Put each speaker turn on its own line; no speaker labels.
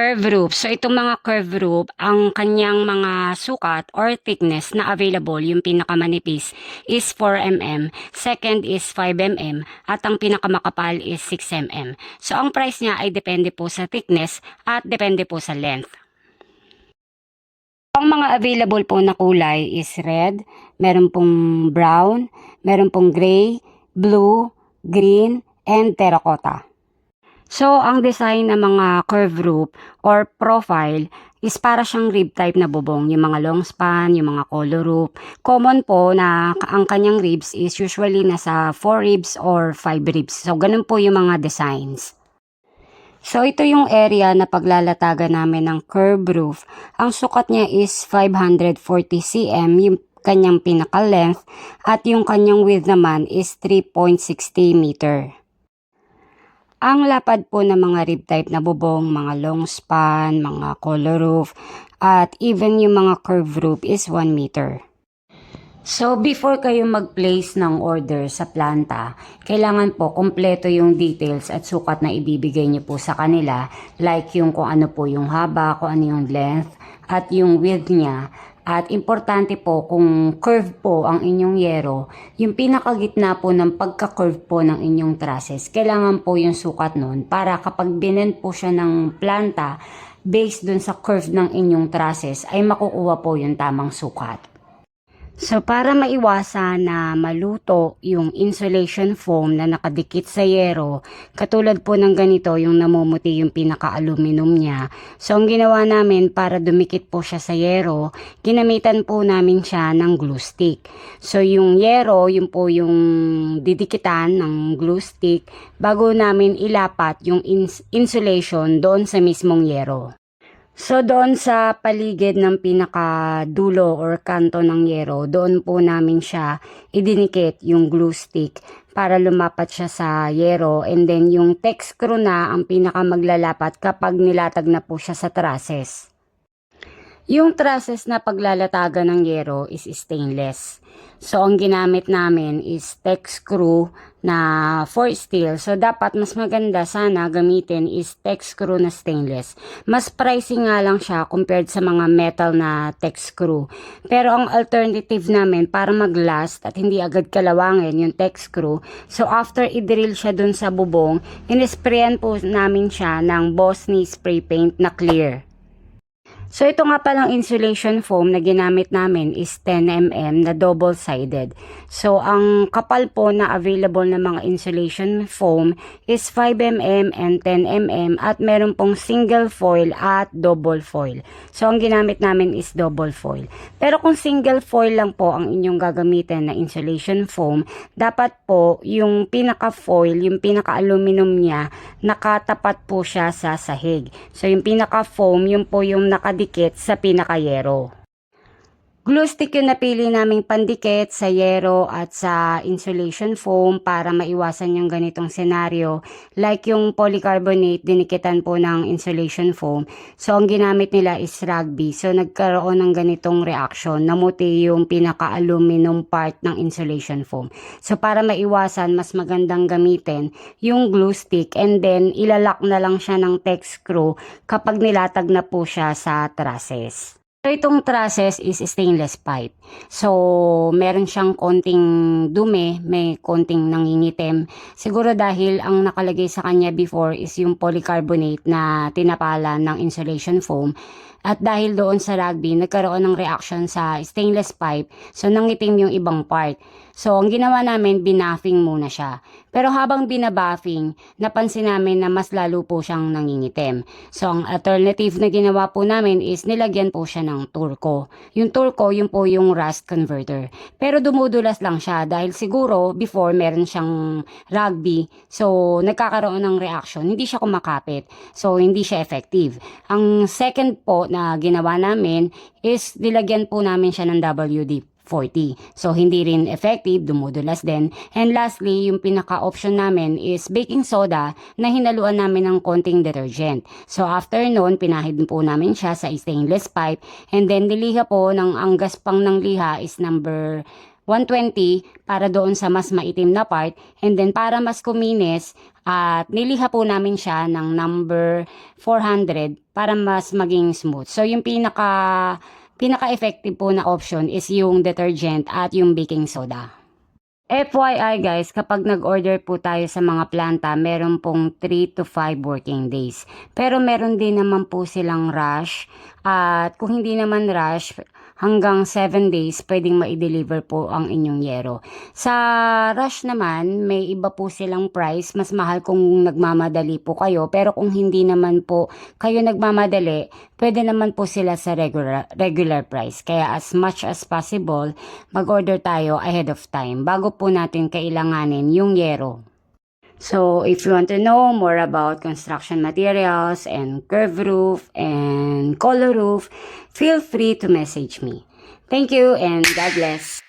Curve roof. So itong mga curve roof, ang kanyang mga sukat or thickness na available, yung pinakamanipis is 4 mm, second is 5 mm, at ang pinakamakapal is 6 mm. So ang price niya ay depende po sa thickness at depende po sa length. Ang mga available po na kulay is red, meron pong brown, meron pong gray, blue, green, and terracotta. So, ang design ng mga curve roof or profile is para siyang rib type na bubong. Yung mga long span, yung mga collar roof. Common po na ang kanyang ribs is usually nasa 4 ribs or 5 ribs. So, ganun po yung mga designs. So, ito yung area na paglalatagan namin ng curve roof. Ang sukat niya is 540 cm, yung kanyang pinaka-length, at yung kanyang width naman is 3.60 meter. Ang lapad po ng mga rib type na bubong, mga long span, mga collar roof, at even yung mga curve roof is 1 meter. So, before kayo mag-place ng order sa planta, kailangan po kumpleto yung details at sukat na ibibigay niyo po sa kanila, like yung kung ano po yung haba, kung ano yung length, at yung width niya. At importante po kung curve po ang inyong yero, yung pinakagitna po ng pagka-curve po ng inyong trusses, kailangan po yung sukat nun para kapag binend po siya ng planta, based dun sa curve ng inyong trusses, ay makukuha po yung tamang sukat. So, para maiwasan na maluto yung insulation foam na nakadikit sa yero, katulad po ng ganito yung namumuti yung pinaka-aluminum niya. So, ang ginawa namin para dumikit po siya sa yero, ginamitan po namin siya ng glue stick. So, yung yero, yun po yung didikitan ng glue stick bago namin ilapat yung insulation doon sa mismong yero. So, doon sa paligid ng pinakadulo or kanto ng yero, doon po namin siya idinikit yung glue stick para lumapat siya sa yero, and then yung tex screw na ang pinakamaglalapat kapag nilatag na po siya sa trusses. Yung trusses na paglalatagan ng yero is stainless. So, ang ginamit namin is tex screw na for steel. So, dapat mas maganda sana gamitin is tex screw na stainless. Mas pricey nga lang siya compared sa mga metal na tex screw. Pero ang alternative namin para mag-last at hindi agad kalawangin yung tex screw. So, after i-drill siya dun sa bubong, inisprayan po namin siya ng Bosney spray paint na clear. So, ito nga palang insulation foam na ginamit namin is 10 mm na double-sided. So, ang kapal po na available na mga insulation foam is 5 mm and 10 mm at meron pong single foil at double foil. So, ang ginamit namin is double foil. Pero kung single foil lang po ang inyong gagamitin na insulation foam, dapat po yung pinaka-foil, yung pinaka-aluminum niya, nakatapat po siya sa sahig. So, yung pinaka-foam, yun po yung nakadikit sa pinaka-yero. Glue stick yung napili naming pandikit sa yero at sa insulation foam para maiwasan yung ganitong senaryo. Like yung polycarbonate, dinikitan po ng insulation foam. So, ang ginamit nila is rugby. So, nagkaroon ng ganitong reaction. Namuti yung pinaka-aluminum part ng insulation foam. So, para maiwasan, mas magandang gamitin yung glue stick and then ilalak na lang siya ng tex screw kapag nilatag na po siya sa trusses. So, itong trusses is stainless pipe. So, meron siyang konting dumi, may konting nangingitim. Siguro dahil ang nakalagay sa kanya before is yung polycarbonate na tinapalan ng insulation foam. At dahil doon sa rugby, nagkaroon ng reaction sa stainless pipe. So, nangitim yung ibang part. So, ang ginawa namin, binaffing muna siya. Pero habang binabuffing, napansin namin na mas lalo po siyang nangingitim. So, ang alternative na ginawa po namin is nilagyan po siya ng turco. Yung turco, yun po yung rust converter. Pero dumudulas lang siya dahil siguro before meron siyang rugby. So, nagkakaroon ng reaction. Hindi siya kumakapit. So, hindi siya effective. Ang second po na ginawa namin is nilagyan po namin siya ng WD-40. So, hindi rin effective, dumudulas din. And lastly, yung pinaka-option namin is baking soda na hinaluan namin ng konting detergent. So, after noon, pinahid po namin siya sa stainless pipe and then niliha po ng ang gaspang ng liha is number 120 para doon sa mas maitim na part. And then para mas kuminis, at niliha po namin siya ng number 400 para mas maging smooth. So yung pinaka-effective po na option is yung detergent at yung baking soda. FYI guys, kapag nag-order po tayo sa mga planta, meron pong 3 to 5 working days. Pero meron din naman po silang rush. At kung hindi naman rush, hanggang 7 days pwedeng ma-deliver po ang inyong yero. Sa rush naman, may iba po silang price. Mas mahal kung nagmamadali po kayo. Pero kung hindi naman po kayo nagmamadali, pwede naman po sila sa regular price. Kaya as much as possible, mag-order tayo ahead of time bago po natin kailanganin yung yero. So, if you want to know more about construction materials and curved roof and color roof, feel free to message me. Thank you and God bless.